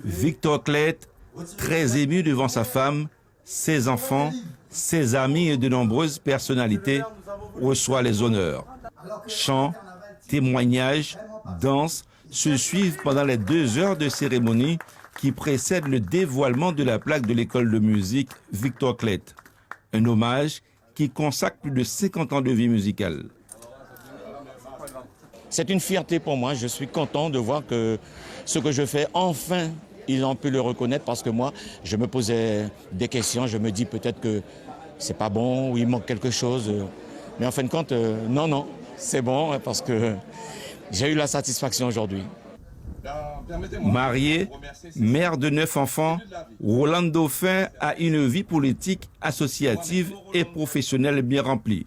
Victor Clett, très ému devant sa femme, ses enfants, ses amis et de nombreuses personnalités, reçoit les honneurs. Chants, témoignages, danses se suivent pendant les 2 heures de cérémonie qui précèdent le dévoilement de la plaque de l'école de musique Victor Clett. Un hommage qui consacre plus de 50 ans de vie musicale. C'est une fierté pour moi. Je suis content de voir que ce que je fais, enfin, ils ont pu le reconnaître parce que moi, je me posais des questions. Je me dis peut-être que c'est pas bon ou il manque quelque chose. Mais en fin de compte, non, c'est bon parce que j'ai eu la satisfaction aujourd'hui. Marié, mère de 9 enfants, Roland Dauphin a une vie politique, associative et professionnelle bien remplie.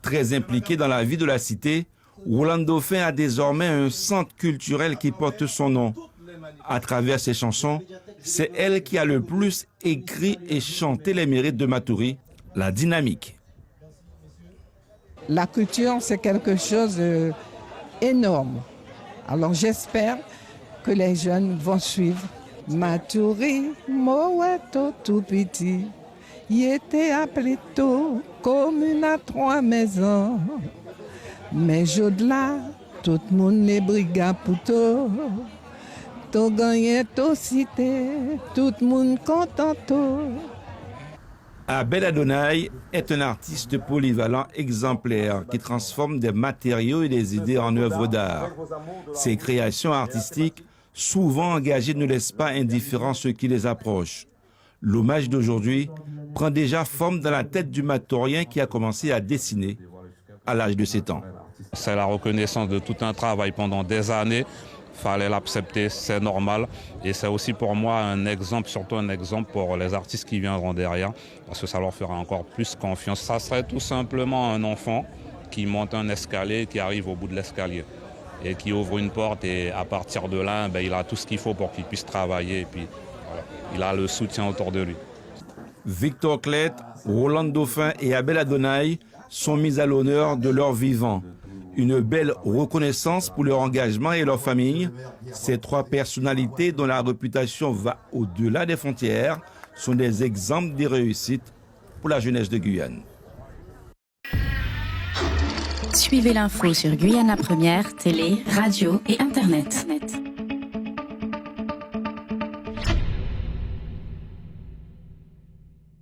Très impliqué dans la vie de la cité, Roland Dauphin a désormais un centre culturel qui porte son nom. À travers ses chansons, c'est elle qui a le plus écrit et chanté les mérites de Maturi, la dynamique. La culture, c'est quelque chose d'énorme. Alors j'espère que les jeunes vont suivre. Maturi, Moweto tout petit, il était appelé tôt, commune à 3 maisons. Mais au-delà, tout le monde les briga pour tout. Tout gagné, tout cité, tout le monde content. Abel Adonai est un artiste polyvalent exemplaire qui transforme des matériaux et des idées en œuvres d'art. Ses créations artistiques, souvent engagées, ne laissent pas indifférents ceux qui les approchent. L'hommage d'aujourd'hui prend déjà forme dans la tête du Matorien qui a commencé à dessiner à l'âge de 7 ans. C'est la reconnaissance de tout un travail pendant des années. Il fallait l'accepter, c'est normal. Et c'est aussi pour moi un exemple, surtout un exemple pour les artistes qui viendront derrière, parce que ça leur fera encore plus confiance. Ça serait tout simplement un enfant qui monte un escalier, qui arrive au bout de l'escalier et qui ouvre une porte et à partir de là, il a tout ce qu'il faut pour qu'il puisse travailler et puis voilà, il a le soutien autour de lui. Victor Clett, Roland Dauphin et Abel Adonai sont mis à l'honneur de leur vivant. Une belle reconnaissance pour leur engagement et leur famille. Ces 3 personnalités dont la réputation va au-delà des frontières sont des exemples de réussite pour la jeunesse de Guyane. Suivez l'info sur Guyane la Première, télé, radio et Internet.